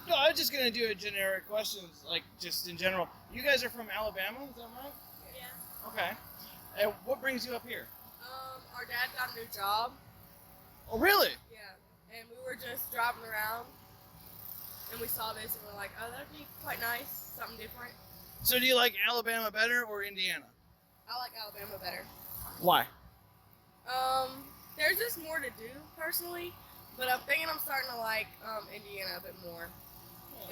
No, I was just gonna do a generic question, like just in general. You guys are from Alabama, is that right? Yeah. Okay. And what brings you up here? Our dad got a new job. Oh, really? Yeah. And we were just driving around, and we saw this, and we're like, oh, that'd be quite nice, something different. So do you like Alabama better or Indiana? I like Alabama better. Why? There's just more to do, personally, but I'm thinking I'm starting to like Indiana a bit more,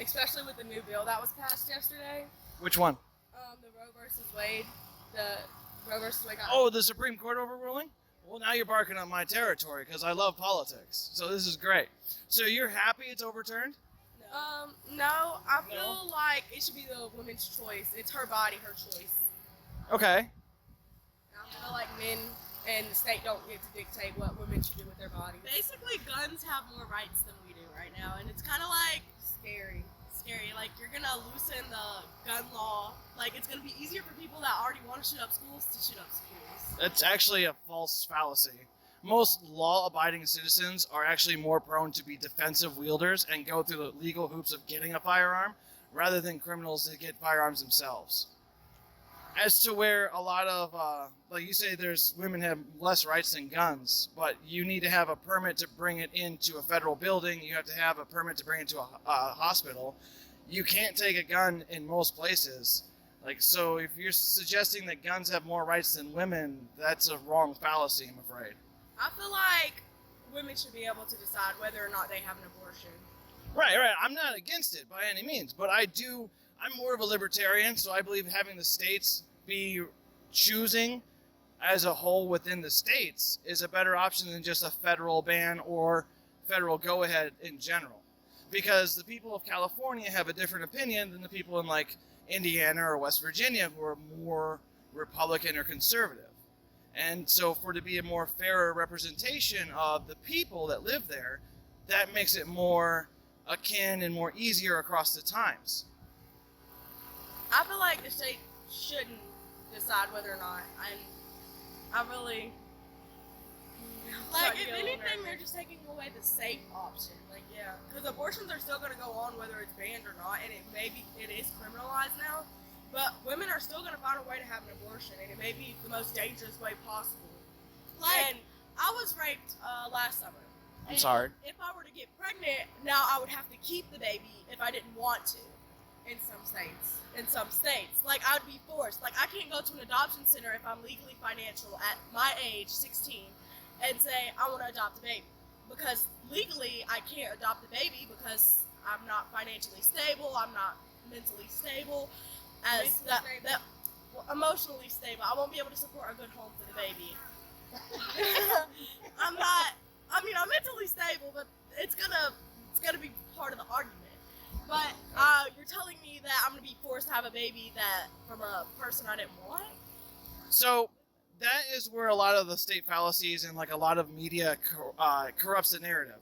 especially with the new bill that was passed yesterday. Which one? The Roe versus Wade. The Roe versus Wade. Oh, the Supreme Court overruling? Well, now you're barking on my territory because I love politics. So this is great. So you're happy it's overturned? No. I feel like it should be the woman's choice. It's her body, her choice. Okay. I feel like men and the state don't get to dictate what women should do with their bodies. Basically, guns have more rights than we do right now, and it's kind of like scary. Like, you're gonna loosen the gun law. Like, it's gonna be easier for people that already want to shoot up schools to shoot up schools. That's actually a false fallacy. Most law-abiding citizens are actually more prone to be defensive wielders and go through the legal hoops of getting a firearm rather than criminals that get firearms themselves. As to where a lot of, like you say, women have less rights than guns, but you need to have a permit to bring it into a federal building. You have to have a permit to bring it to a hospital. You can't take a gun in most places. Like, so if you're suggesting that guns have more rights than women, that's a wrong fallacy, I'm afraid. I feel like women should be able to decide whether or not they have an abortion. Right. I'm not against it by any means, but I'm more of a libertarian, so I believe having the states be choosing as a whole within the states is a better option than just a federal ban or federal go-ahead in general. Because the people of California have a different opinion than the people in, like, Indiana or West Virginia who are more Republican or conservative. And so for to be a more fairer representation of the people that live there, that makes it more akin and more easier across the times. I feel like the state shouldn't decide whether or not. I really... Like, if anything, they're just taking away the safe option. Like, yeah, because abortions are still going to go on whether it's banned or not, and it is criminalized now, but women are still going to find a way to have an abortion, and it may be the most dangerous way possible. Like, and I was raped last summer. I'm sorry. If I were to get pregnant, now I would have to keep the baby if I didn't want to. In some states. Like, I would be forced. Like, I can't go to an adoption center if I'm legally financial at my age, 16, and say, I want to adopt a baby. Because legally, I can't adopt a baby because I'm not financially stable, I'm not mentally stable. Emotionally stable. I won't be able to support a good home for the baby. I'm mentally stable, but it's gonna be part of the argument. But you're telling me that I'm gonna be forced to have a baby from a person I didn't want? So that is where a lot of the state fallacies and like a lot of media corrupts the narrative.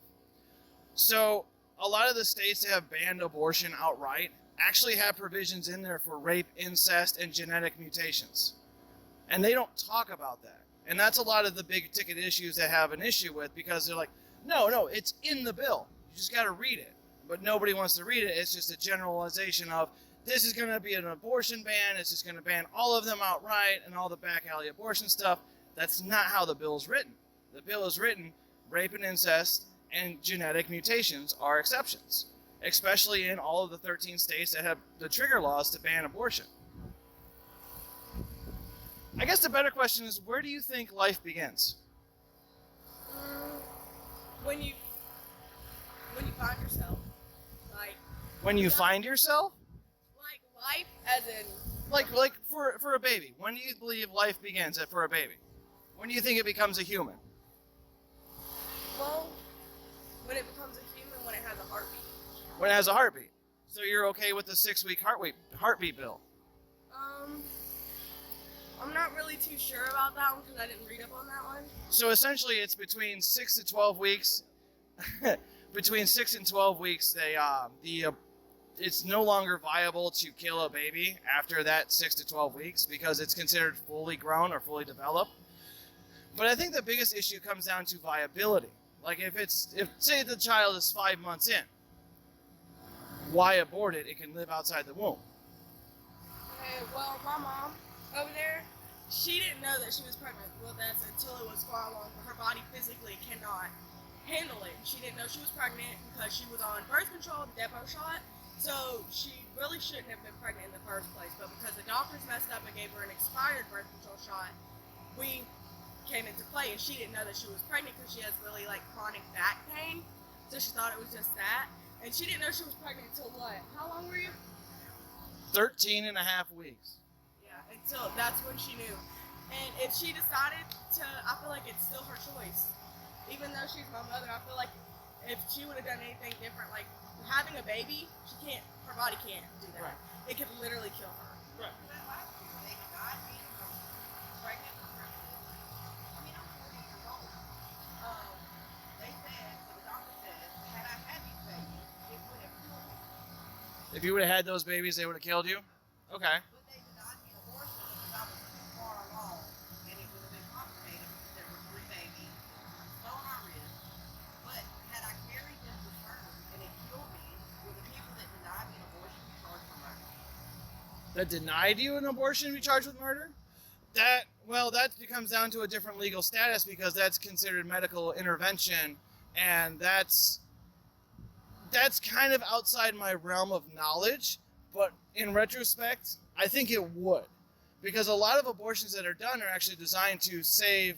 So a lot of the states that have banned abortion outright actually have provisions in there for rape, incest, and genetic mutations. And they don't talk about that. And that's a lot of the big ticket issues that have an issue with, because they're like, no, it's in the bill. You just got to read it. But nobody wants to read it. It's just a generalization of, this is going to be an abortion ban, it's just going to ban all of them outright and all the back alley abortion stuff. That's not how the bill is written. The bill is written, rape and incest and genetic mutations are exceptions, especially in all of the 13 states that have the trigger laws to ban abortion. I guess the better question is, where do you think life begins? When you find yourself. When you find yourself? Like life as in... Like for a baby. When do you believe life begins for a baby? When do you think it becomes a human? Well, when it becomes a human, when it has a heartbeat. When it has a heartbeat. So you're okay with the 6-week heartbeat bill? I'm not really too sure about that one because I didn't read up on that one. So essentially it's between 6 to 12 weeks. Between 6 and 12 weeks, it's no longer viable to kill a baby after that 6 to 12 weeks because it's considered fully grown or fully developed. But I think the biggest issue comes down to viability. Like if say the child is 5 months in, why abort it? It can live outside the womb. Okay, well, my mom over there, she didn't know that she was pregnant with us until it was far along. Her body physically cannot handle it. She didn't know she was pregnant because she was on birth control, the depot shot. So she really shouldn't have been pregnant in the first place. But because the doctors messed up and gave her an expired birth control shot, we came into play, and she didn't know that she was pregnant because she has really like chronic back pain. So she thought it was just that. And she didn't know she was pregnant until what? How long were you? 13 and a half weeks. Yeah, until that's when she knew. And if she decided to, I feel like it's still her choice. Even though she's my mother, I feel like if she would have done anything different, like having a baby, she can't, her body can't do that. Right. It could literally kill her. Right. They denied me from pregnant with pregnant. I mean, I'm 40 years old. They said, so the doctor said, had I had these babies, it would have killed me. If you would have had those babies, they would have killed you? Okay. But they denied me abortion because I was too far along, and it would have been complicated because there were 3 babies still on my wrist. But had I carried them to term and it killed me, were the people that denied me an abortion be charged for murder? That denied you an abortion be charged with murder? That comes down to a different legal status because that's considered medical intervention, and that's kind of outside my realm of knowledge, but in retrospect, I think it would. Because a lot of abortions that are done are actually designed to save,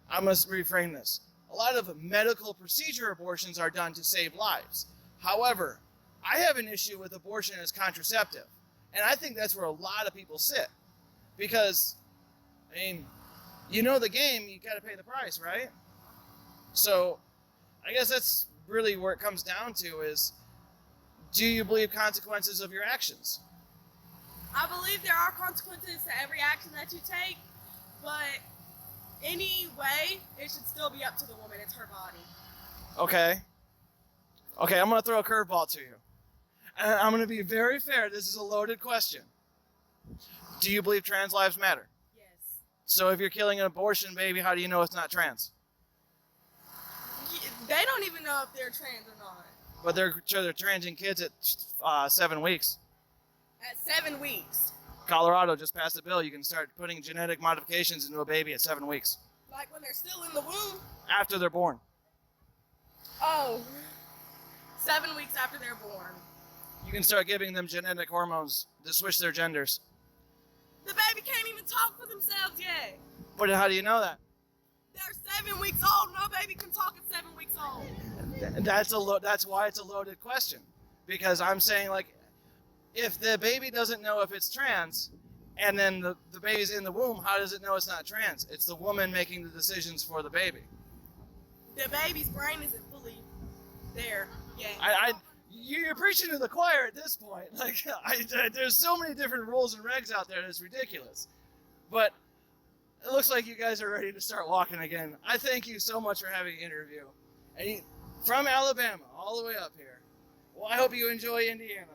I must reframe this. A lot of medical procedure abortions are done to save lives. However, I have an issue with abortion as contraceptive. And I think that's where a lot of people sit. Because, I mean, you know the game, you got to pay the price, right? So, I guess that's really where it comes down to is, do you believe consequences of your actions? I believe there are consequences to every action that you take, but anyway, it should still be up to the woman. It's her body. Okay, I'm going to throw a curveball to you. And I'm going to be very fair. This is a loaded question. Do you believe trans lives matter? Yes. So if you're killing an abortion baby, how do you know it's not trans? They don't even know if they're trans or not. But they're transing kids at 7 weeks. At 7 weeks. Colorado just passed a bill. You can start putting genetic modifications into a baby at 7 weeks. Like when they're still in the womb. After they're born. Oh. 7 weeks after they're born. You can start giving them genetic hormones to switch their genders. The baby can't even talk for themselves yet. But how do you know that? They're 7 weeks old. No baby can talk at 7 weeks old. That's why it's a loaded question. Because I'm saying, like, if the baby doesn't know if it's trans, and then the baby's in the womb, how does it know it's not trans? It's the woman making the decisions for the baby. The baby's brain isn't fully there yet. You're preaching to the choir at this point. Like, there's so many different rules and regs out there, it's ridiculous. But it looks like you guys are ready to start walking again. I thank you so much for having an interview. And from Alabama all the way up here. Well, I hope you enjoy Indiana.